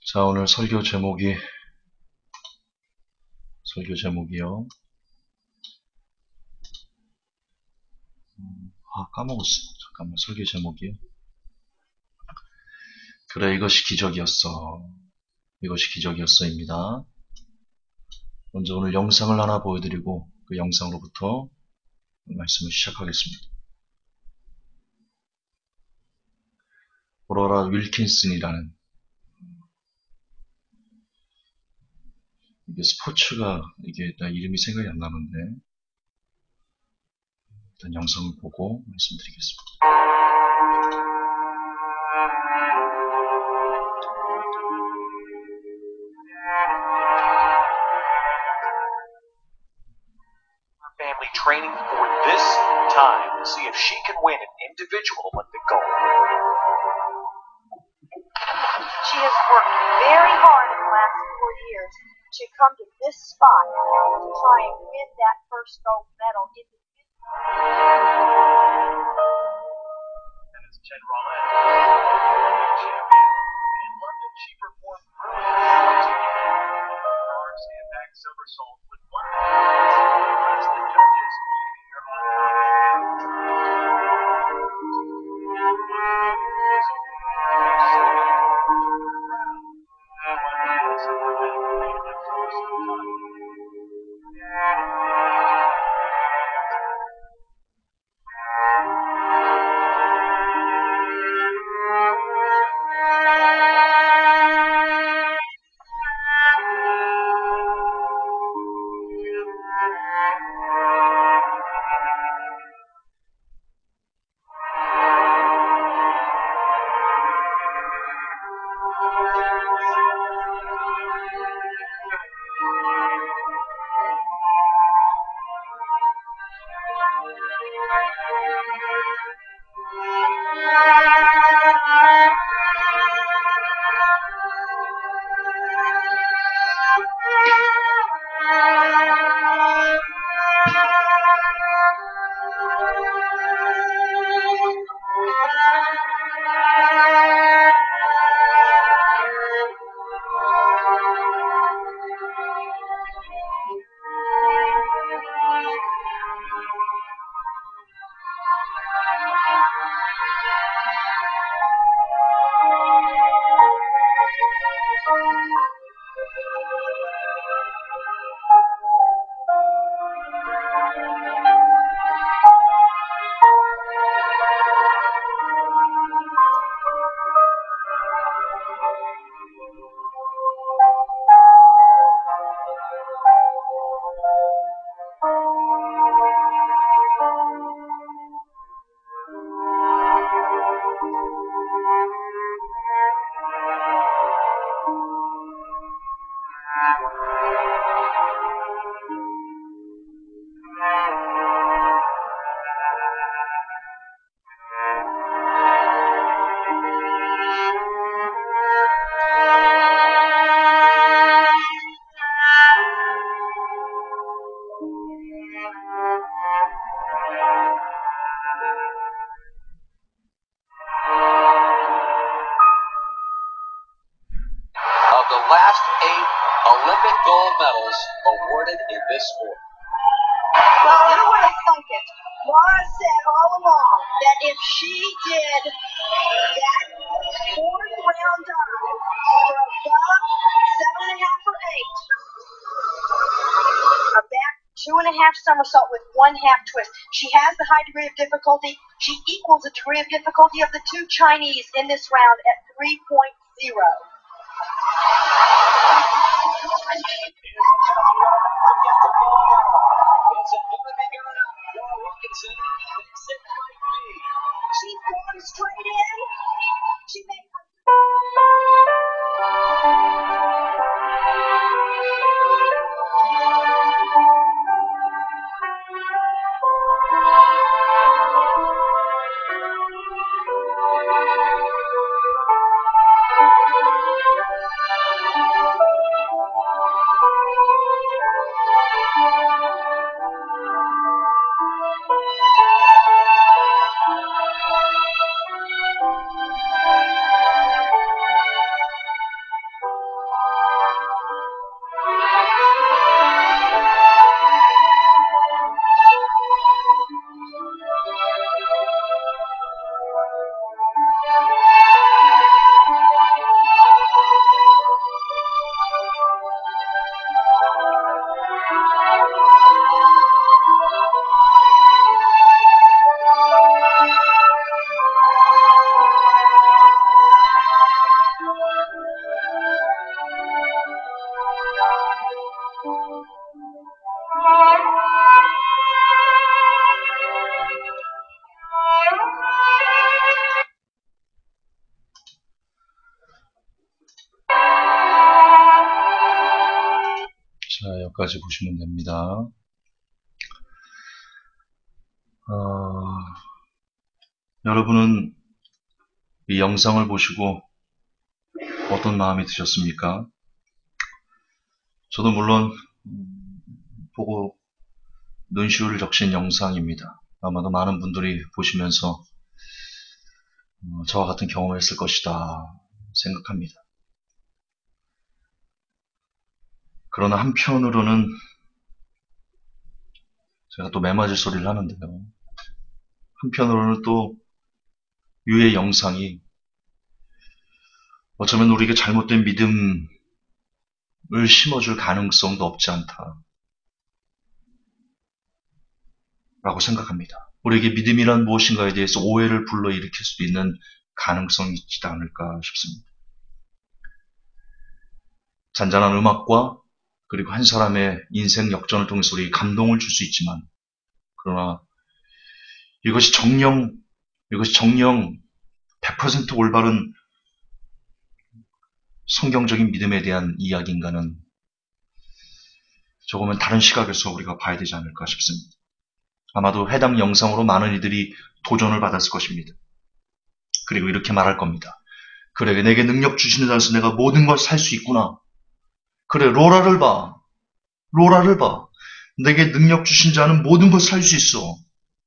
자, 오늘 설교 제목이요. 까먹었어. 잠깐만, 설교 제목이요. 그래, 이것이 기적이었어. 이것이 기적이었어입니다. 먼저 오늘 영상을 하나 보여드리고, 그 영상으로부터 말씀을 시작하겠습니다. 오로라 윌킨슨이라는, 이게 스포츠가, 나 이름이 생각이 안 나는데, 일단 영상을 보고 말씀드리겠습니다. Family training for this time to see if she can win an individual Olympic gold. She has worked very hard in the last 4 years to come to this spot to try and win that first gold medal. And it's Chen Rollett, champion. In London, she performed brilliantly. Her stand-back somersault with one hand. Impressed the judges, keeping her on of the last 8 Olympic gold medals awarded in this sport. Well, you would have thunk it. Laura said all along that if she did that fourth round dive for above 7.5 or 8, a back 2.5 somersault with 1/2 twist, she has the high degree of difficulty. She equals the degree of difficulty of the 2 Chinese in this round at 3.0. It's a Olympic honor. Laura Wilkinson thinks it might be. She's going straight in. She made 여기까지 보시면 됩니다. 여러분은 이 영상을 보시고 어떤 마음이 드셨습니까? 저도 물론 보고 눈시울을 적신 영상입니다. 아마도 많은 분들이 보시면서 저와 같은 경험을 했을 것이다 생각합니다. 그러나 한편으로는 제가 또 매맞을 소리를 하는데요. 한편으로는 또 유의 영상이 어쩌면 우리에게 잘못된 믿음을 심어줄 가능성도 없지 않다 라고 생각합니다. 우리에게 믿음이란 무엇인가에 대해서 오해를 불러일으킬 수도 있는 가능성이 있지 않을까 싶습니다. 잔잔한 음악과 그리고 한 사람의 인생 역전을 통해서 우리에게 감동을 줄 수 있지만, 그러나 이것이 정령 100% 올바른 성경적인 믿음에 대한 이야기인가는 조금은 다른 시각에서 우리가 봐야 되지 않을까 싶습니다. 아마도 해당 영상으로 많은 이들이 도전을 받았을 것입니다. 그리고 이렇게 말할 겁니다. 그래, 내게 능력 주시는 자에서 내가 모든 걸 살 수 있구나. 그래, 로라를 봐. 내게 능력 주신 자는 모든 걸 살 수 있어.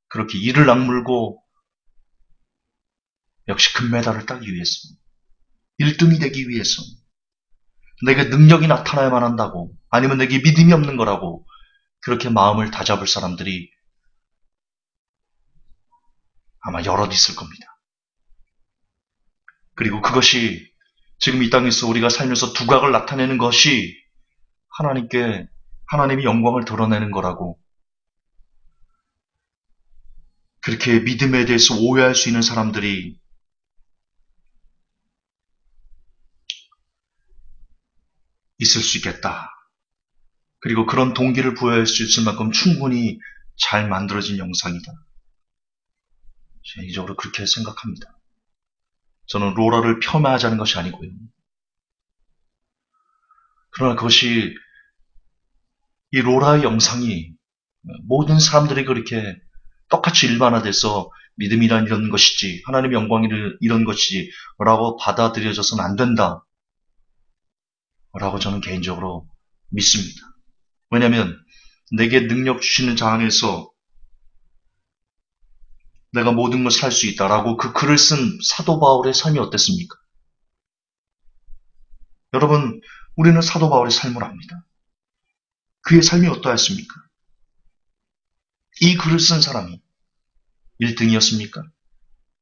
그렇게 이를 악물고 역시 금메달을 따기 위해서, 1등이 되기 위해서, 내게 능력이 나타나야만 한다고, 아니면 내게 믿음이 없는 거라고 그렇게 마음을 다잡을 사람들이 아마 여럿 있을 겁니다. 그리고 그것이 지금 이 땅에서 우리가 살면서 두각을 나타내는 것이 하나님이 영광을 드러내는 거라고, 그렇게 믿음에 대해서 오해할 수 있는 사람들이 있을 수 있겠다. 그리고 그런 동기를 부여할 수 있을 만큼 충분히 잘 만들어진 영상이다. 개인적으로 그렇게 생각합니다. 저는 로라를 폄하하자는 것이 아니고요. 그러나 그것이, 이 로라의 영상이 모든 사람들이 그렇게 똑같이 일반화돼서 믿음이란 이런 것이지, 하나님의 영광이 이런 것이지 라고 받아들여져서는 안 된다 라고 저는 개인적으로 믿습니다. 왜냐하면 내게 능력 주시는 자 안에서 내가 모든 걸 살 수 있다라고 그 글을 쓴 사도 바울의 삶이 어땠습니까? 여러분, 우리는 사도 바울의 삶을 압니다. 그의 삶이 어떠했습니까? 이 글을 쓴 사람이 1등이었습니까?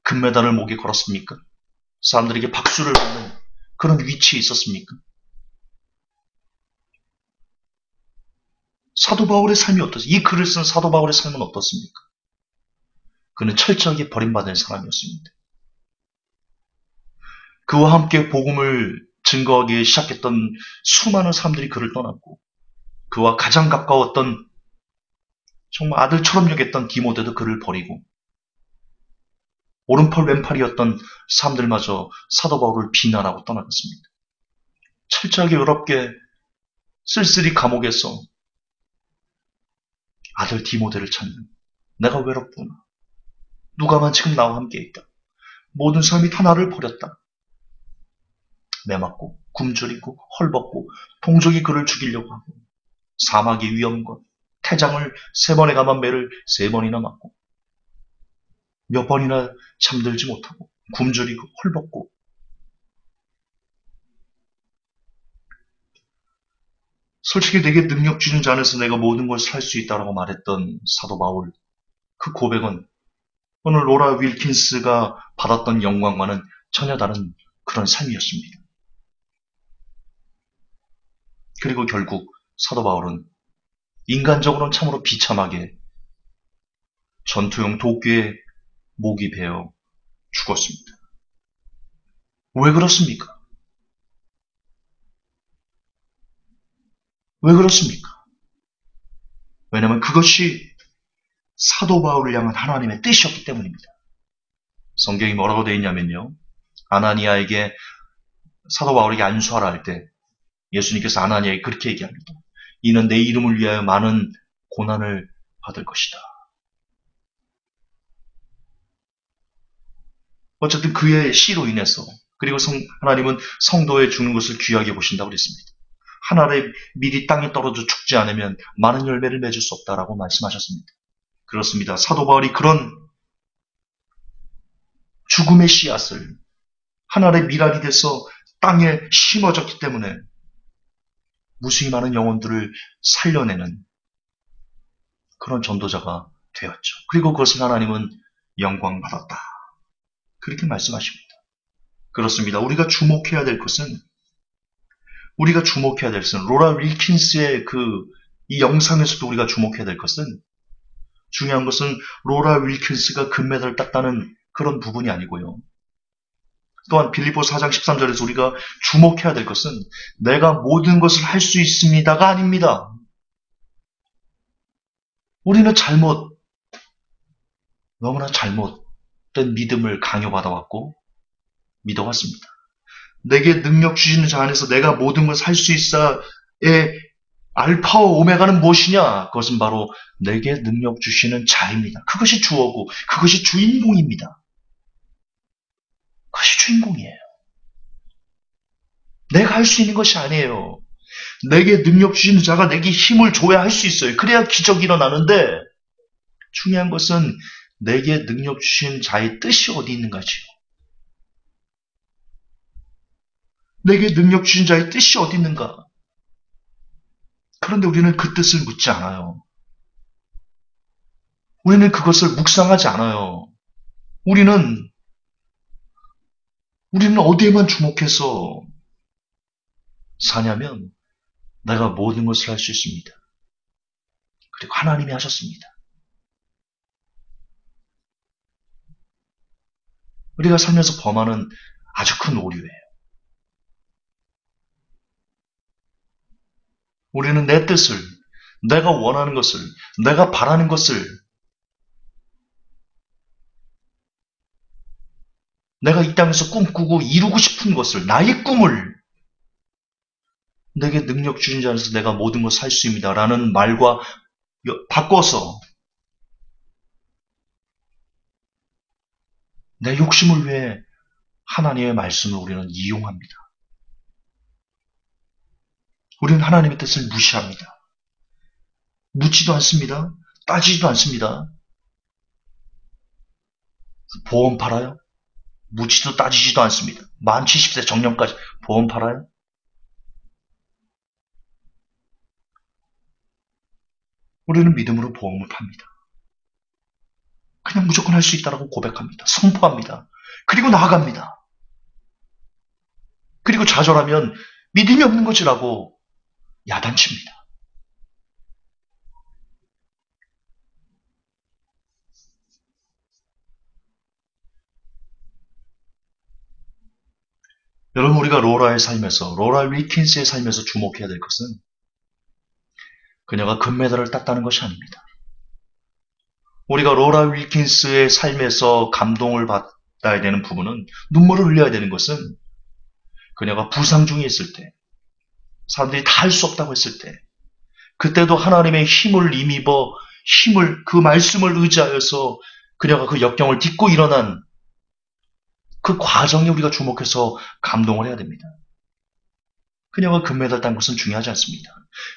금메달을 목에 걸었습니까? 사람들에게 박수를 받는 그런 위치에 있었습니까? 사도 바울의 삶이 어떻습니까? 이 글을 쓴 사도 바울의 삶은 어떻습니까? 그는 철저하게 버림받은 사람이었습니다. 그와 함께 복음을 증거하기 시작했던 수많은 사람들이 그를 떠났고, 그와 가장 가까웠던, 정말 아들처럼 여겼던 디모데도 그를 버리고, 오른팔 왼팔이었던 사람들마저 사도 바울을 비난하고 떠나갔습니다. 철저하게 외롭게 쓸쓸히 감옥에서 아들 디모데를 찾는, 내가 외롭구나. 누가만 지금 나와 함께 있다. 모든 사람이 다 나를 버렸다. 매맞고 굶주리고 헐벗고 동족이 그를 죽이려고 하고, 사막의 위험과 태장을 3번에 감한 매를 3번이나 맞고, 몇 번이나 잠들지 못하고 굶주리고 헐벗고, 솔직히 내게 능력 주는 자 안에서 내가 모든 걸 살 수 있다라고 말했던 사도 바울, 그 고백은 오늘 로라 윌킨스가 받았던 영광과는 전혀 다른 그런 삶이었습니다. 그리고 결국 사도 바울은 인간적으로는 참으로 비참하게 전투용 도끼에 목이 베어 죽었습니다. 왜 그렇습니까? 왜 그렇습니까? 왜냐하면 그것이 사도 바울을 향한 하나님의 뜻이었기 때문입니다. 성경이 뭐라고 되어 있냐면요, 아나니아에게 사도 바울에게 안수하라 할 때 예수님께서 아나니아에게 그렇게 얘기합니다. 이는 내 이름을 위하여 많은 고난을 받을 것이다. 어쨌든 그의 씨로 인해서, 그리고 하나님은 성도의 죽는 것을 귀하게 보신다고 그랬습니다. 한 알에 밀이 땅에 떨어져 죽지 않으면 많은 열매를 맺을 수 없다라고 말씀하셨습니다. 그렇습니다. 사도 바울이 그런 죽음의 씨앗을 한 알의 밀알이 돼서 땅에 심어졌기 때문에 무수히 많은 영혼들을 살려내는 그런 전도자가 되었죠. 그리고 그것을 하나님은 영광받았다. 그렇게 말씀하십니다. 그렇습니다. 우리가 주목해야 될 것은 로라 윌킨스의 이 영상에서도 우리가 주목해야 될 것은, 중요한 것은 로라 윌킨스가 금메달을 땄다는 그런 부분이 아니고요. 또한 빌립보 4장 13절에서 우리가 주목해야 될 것은 내가 모든 것을 할 수 있습니다가 아닙니다. 우리는 너무나 잘못된 믿음을 강요받아왔고 믿어왔습니다. 내게 능력 주시는 자 안에서 내가 모든 것을 할 수 있어의 알파와 오메가는 무엇이냐? 그것은 바로 내게 능력 주시는 자입니다. 그것이 주어고 그것이 주인공입니다. 그것이 주인공이에요. 내가 할 수 있는 것이 아니에요. 내게 능력 주시는 자가 내게 힘을 줘야 할 수 있어요. 그래야 기적이 일어나는데, 중요한 것은 내게 능력 주신 자의 뜻이 어디 있는가지요. 내게 능력 주신 자의 뜻이 어디 있는가? 그런데 우리는 그 뜻을 묻지 않아요. 우리는 그것을 묵상하지 않아요. 우리는 어디에만 주목해서 사냐면 내가 모든 것을 할 수 있습니다. 그리고 하나님이 하셨습니다. 우리가 살면서 범하는 아주 큰 오류예요. 우리는 내 뜻을, 내가 원하는 것을, 내가 바라는 것을, 내가 이 땅에서 꿈꾸고 이루고 싶은 것을, 나의 꿈을 내게 능력 주신 자 안에서 내가 모든 것을 할 수 있습니다 라는 말과 바꿔서 내 욕심을 위해 하나님의 말씀을 우리는 이용합니다. 우리는 하나님의 뜻을 무시합니다. 묻지도 않습니다. 따지지도 않습니다. 보험 팔아요? 묻지도 따지지도 않습니다. 만 70세 정년까지 보험 팔아요? 우리는 믿음으로 보험을 팝니다. 그냥 무조건 할 수 있다라고 고백합니다. 선포합니다. 그리고 나아갑니다. 그리고 좌절하면 믿음이 없는 것이라고 야단칩니다. 여러분, 우리가 로라 윌킨스의 삶에서 주목해야 될 것은 그녀가 금메달을 땄다는 것이 아닙니다. 우리가 로라 윌킨스의 삶에서 감동을 받아야 되는 부분은, 눈물을 흘려야 되는 것은 그녀가 부상 중에 있을 때, 사람들이 다 할 수 없다고 했을 때, 그때도 하나님의 힘을 힘입어 그 말씀을 의지하여서 그녀가 그 역경을 딛고 일어난 그 과정에 우리가 주목해서 감동을 해야 됩니다. 그녀가 금메달 딴 것은 중요하지 않습니다.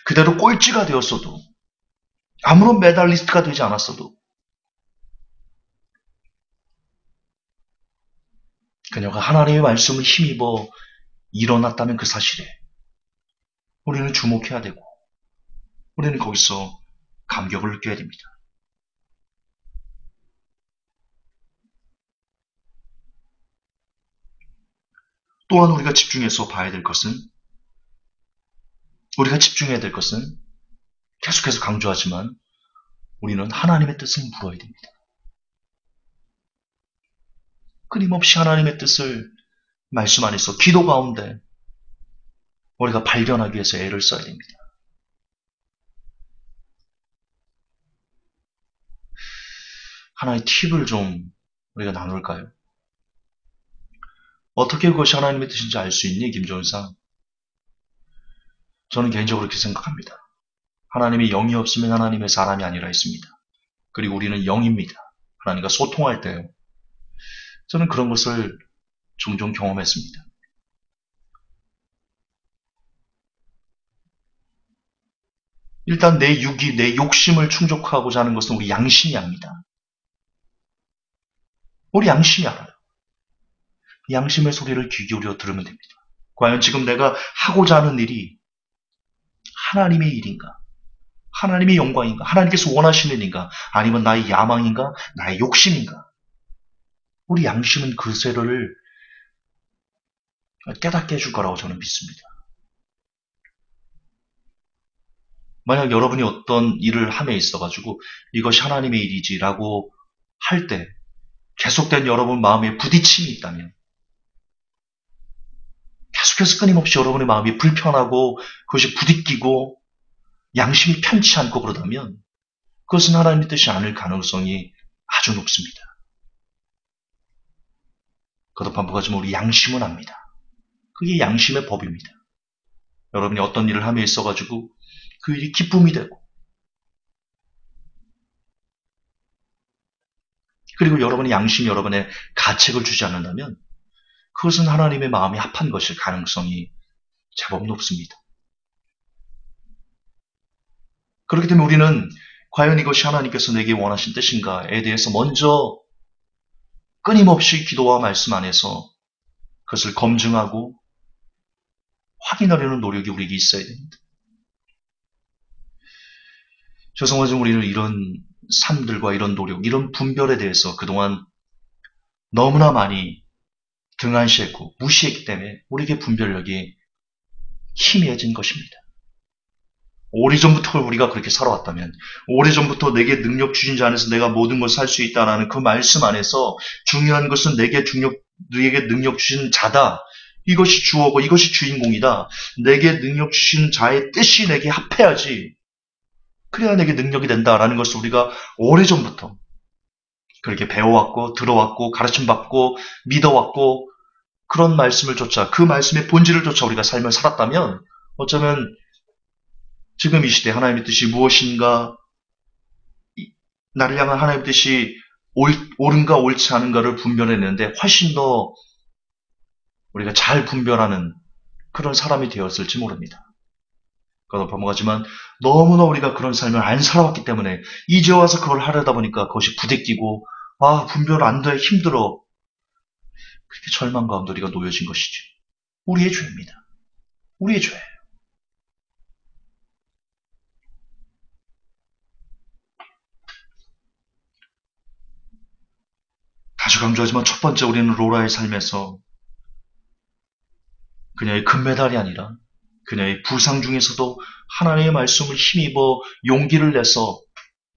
그대로 꼴찌가 되었어도, 아무런 메달리스트가 되지 않았어도, 그녀가 하나님의 말씀을 힘입어 일어났다는 그 사실에 우리는 주목해야 되고, 우리는 거기서 감격을 느껴야 됩니다. 또한 우리가 집중해서 봐야 될 것은, 우리가 집중해야 될 것은, 계속해서 강조하지만 우리는 하나님의 뜻을 물어야 됩니다. 끊임없이 하나님의 뜻을 말씀 안에서 기도 가운데 우리가 발견하기 위해서 애를 써야 됩니다. 하나의 팁을 좀 우리가 나눌까요? 어떻게 그것이 하나님의 뜻인지 알 수 있니, 김종사? 저는 개인적으로 그렇게 생각합니다. 하나님의 영이 없으면 하나님의 사람이 아니라 했습니다. 그리고 우리는 영입니다. 하나님과 소통할 때요. 저는 그런 것을 종종 경험했습니다. 일단 내 육이, 내 욕심을 충족하고자 하는 것은 우리 양심이 압니다. 우리 양심이 알아요. 양심의 소리를 귀 기울여 들으면 됩니다. 과연 지금 내가 하고자 하는 일이 하나님의 일인가? 하나님의 영광인가? 하나님께서 원하시는 일인가? 아니면 나의 야망인가? 나의 욕심인가? 우리 양심은 그 세로를 깨닫게 해줄 거라고 저는 믿습니다. 만약 여러분이 어떤 일을 함에 있어가지고 이것이 하나님의 일이지라고 할 때 계속된 여러분 마음에 부딪힘이 있다면, 계속해서 끊임없이 여러분의 마음이 불편하고 그것이 부딪히고 양심이 편치 않고 그러다면 그것은 하나님의 뜻이 아닐 가능성이 아주 높습니다. 거듭한 부가지만 우리 양심은 압니다. 그게 양심의 법입니다. 여러분이 어떤 일을 함에 있어가지고 그 일이 기쁨이 되고, 그리고 여러분의 양심이 여러분의 가책을 주지 않는다면 그것은 하나님의 마음이 합한 것일 가능성이 제법 높습니다. 그렇기 때문에 우리는 과연 이것이 하나님께서 내게 원하신 뜻인가에 대해서 먼저 끊임없이 기도와 말씀 안에서 그것을 검증하고 확인하려는 노력이 우리에게 있어야 됩니다. 죄송하지만 우리는 이런 삶들과 이런 노력, 이런 분별에 대해서 그동안 너무나 많이 등한시했고 무시했기 때문에 우리에게 분별력이 희미해진 것입니다. 오래전부터 우리가 그렇게 살아왔다면, 오래전부터 내게 능력 주신 자 안에서 내가 모든 것을 할 수 있다라는 그 말씀 안에서 중요한 것은 내게 능력 주신 자다. 이것이 주어고 이것이 주인공이다. 내게 능력 주신 자의 뜻이 내게 합해야지. 그래야 내게 능력이 된다라는 것을 우리가 오래전부터 그렇게 배워왔고 들어왔고 가르침받고 믿어왔고, 그런 말씀을 쫓아, 그 말씀의 본질을 쫓아 우리가 삶을 살았다면 어쩌면 지금 이 시대 하나님의 뜻이 무엇인가, 나를 향한 하나님의 뜻이 옳은가 옳지 않은가를 분별해내는데 훨씬 더 우리가 잘 분별하는 그런 사람이 되었을지 모릅니다. 그것도 넘어가지만 너무나 우리가 그런 삶을 안 살아왔기 때문에 이제 와서 그걸 하려다 보니까 그것이 부대끼고, 분별 안 돼, 힘들어. 그렇게 절망 가운데 우리가 놓여진 것이죠. 우리의 죄입니다. 우리의 죄예요. 다시 강조하지만 첫 번째, 우리는 로라의 삶에서 그녀의 금메달이 아니라 그녀의 부상 중에서도 하나님의 말씀을 힘입어 용기를 내서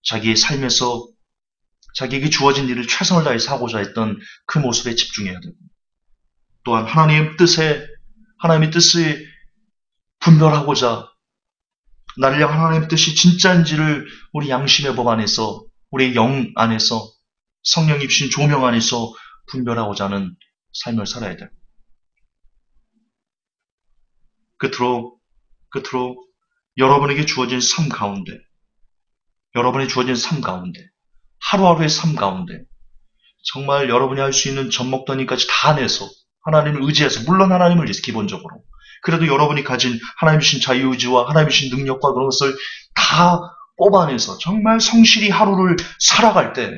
자기의 삶에서 자기에게 주어진 일을 최선을 다해서 하고자 했던 그 모습에 집중해야 되고, 또한 하나님의 뜻을 분별하고자, 나를 향한 하나님의 뜻이 진짜인지를 우리 양심의 법 안에서, 우리의 영 안에서, 성령이 주신 조명 안에서 분별하고자 하는 삶을 살아야 돼요. 끝으로 여러분에게 주어진 삶 가운데, 하루하루의 삶 가운데 정말 여러분이 할 수 있는 젖먹더니까지 다 내서 하나님을 의지해서, 물론 하나님을 위해서 기본적으로, 그래도 여러분이 가진 하나님 주신 자유의지와 하나님 주신 능력과 그런 것을 다 뽑아내서 정말 성실히 하루를 살아갈 때,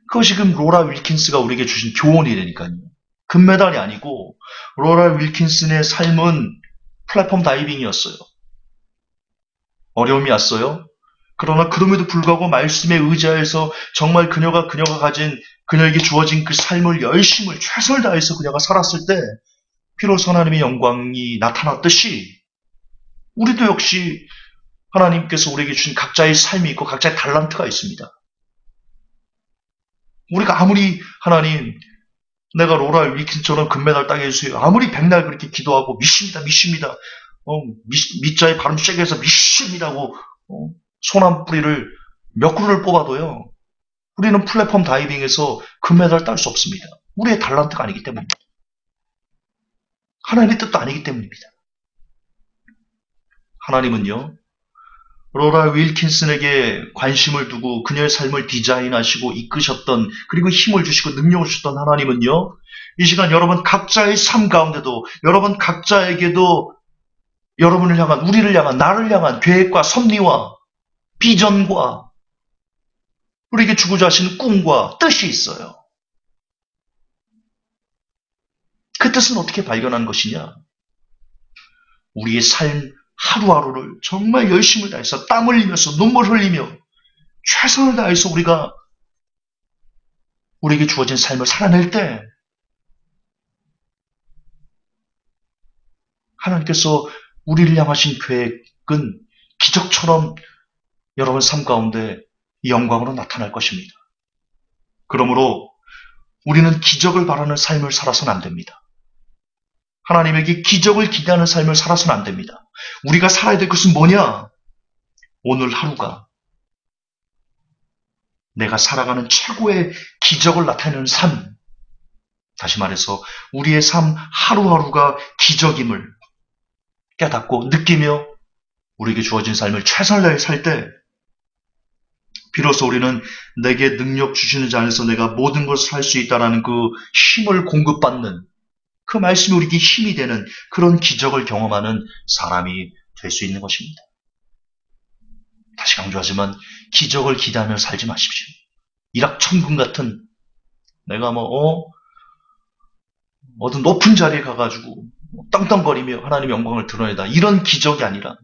그것이 지금 로라 윌킨스가 우리에게 주신 교훈이 되니까요. 금메달이 아니고 로라 윌킨슨의 삶은 플랫폼 다이빙이었어요. 어려움이 왔어요. 그러나 그럼에도 불구하고 말씀에 의지하여서 정말 그녀에게 주어진 그 삶을 열심을 최선을 다해서 그녀가 살았을 때 비로소 하나님의 영광이 나타났듯이, 우리도 역시 하나님께서 우리에게 주신 각자의 삶이 있고 각자의 달란트가 있습니다. 우리가 아무리 하나님, 내가 로라 윌킨처럼 금메달 따게 해주세요, 아무리 백날 그렇게 기도하고 믿습니다. 밑자의 발음 세게 해서 믿습니다고 손 한 뿌리를 몇 그루를 뽑아도요, 우리는 플랫폼 다이빙에서 금메달 딸 수 없습니다. 우리의 달란트가 아니기 때문입니다. 하나님의 뜻도 아니기 때문입니다. 하나님은요, 로라 윌킨슨에게 관심을 두고 그녀의 삶을 디자인하시고 이끄셨던, 그리고 힘을 주시고 능력을 주셨던 하나님은요, 이 시간 여러분 각자의 삶 가운데도, 여러분 각자에게도 여러분을 향한, 우리를 향한, 나를 향한 계획과 섭리와 비전과 우리에게 주고자 하시는 꿈과 뜻이 있어요. 그 뜻은 어떻게 발견한 것이냐? 우리의 삶 하루하루를 정말 열심을 다해서 땀 흘리면서 눈물 흘리며 최선을 다해서 우리가 우리에게 주어진 삶을 살아낼 때 하나님께서 우리를 향하신 계획은 기적처럼 여러분 삶 가운데 이 영광으로 나타날 것입니다. 그러므로 우리는 기적을 바라는 삶을 살아서는 안 됩니다. 하나님에게 기적을 기대하는 삶을 살아서는 안 됩니다. 우리가 살아야 될 것은 뭐냐? 오늘 하루가 내가 살아가는 최고의 기적을 나타내는 삶. 다시 말해서 우리의 삶 하루하루가 기적임을 깨닫고 느끼며 우리에게 주어진 삶을 최선을 다해 살 때 비로소 우리는 내게 능력 주시는 자 안에서 내가 모든 것을 할 수 있다라는 그 힘을 공급받는, 그 말씀이 우리에게 힘이 되는 그런 기적을 경험하는 사람이 될 수 있는 것입니다. 다시 강조하지만 기적을 기대하며 살지 마십시오. 일확천금 같은 내가 어떤 높은 자리에 가가지고 땅땅거리며 하나님의 영광을 드러내다, 이런 기적이 아니라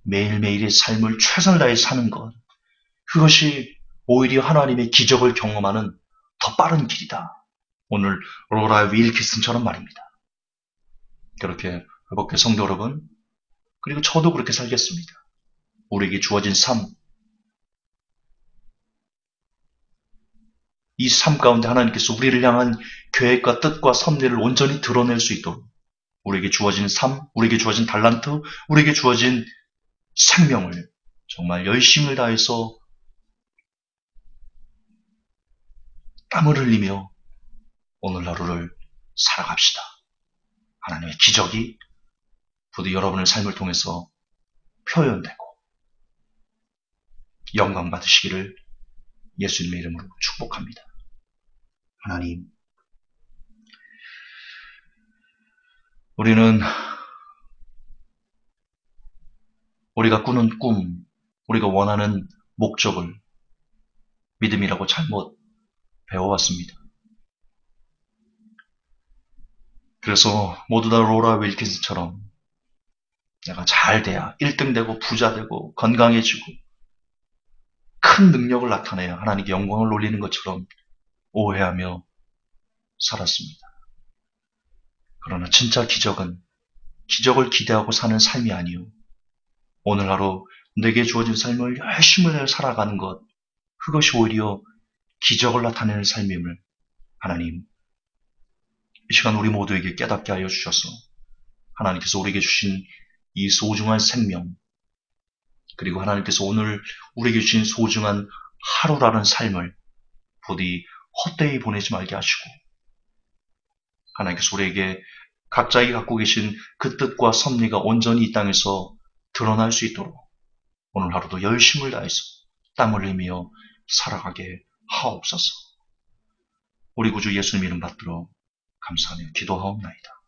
매일매일의 삶을 최선을 다해 사는 것, 그것이 오히려 하나님의 기적을 경험하는 더 빠른 길이다. 오늘 로라 윌킨슨처럼 말입니다. 그렇게 회복된 성도 여러분, 그리고 저도 그렇게 살겠습니다. 우리에게 주어진 삶, 이 삶 가운데 하나님께서 우리를 향한 계획과 뜻과 섭리를 온전히 드러낼 수 있도록 우리에게 주어진 삶, 우리에게 주어진 달란트, 우리에게 주어진 생명을 정말 열심을 다해서 땀을 흘리며 오늘 하루를 살아갑시다. 하나님의 기적이 부디 여러분의 삶을 통해서 표현되고 영광 받으시기를 예수님의 이름으로 축복합니다. 하나님, 우리는 우리가 꾸는 꿈, 우리가 원하는 목적을 믿음이라고 잘못 배워왔습니다. 그래서 모두 다 로라 윌킨스처럼 내가 잘 돼야 1등 되고 부자 되고 건강해지고 큰 능력을 나타내야 하나님께 영광을 올리는 것처럼 오해하며 살았습니다. 그러나 진짜 기적은 기적을 기대하고 사는 삶이 아니요, 오늘 하루 내게 주어진 삶을 열심히 해 살아가는 것, 그것이 오히려 기적을 나타내는 삶임을 하나님, 이 시간 우리 모두에게 깨닫게 하여 주셔서 하나님께서 우리에게 주신 이 소중한 생명, 그리고 하나님께서 오늘 우리에게 주신 소중한 하루라는 삶을 부디 헛되이 보내지 말게 하시고, 하나님께서 우리에게 각자에게 갖고 계신 그 뜻과 섭리가 온전히 이 땅에서 드러날 수 있도록 오늘 하루도 열심을 다해서 땀을 흘리며 살아가게 하옵소서. 우리 구주 예수님 이름 받들어 감사하며 기도하옵나이다.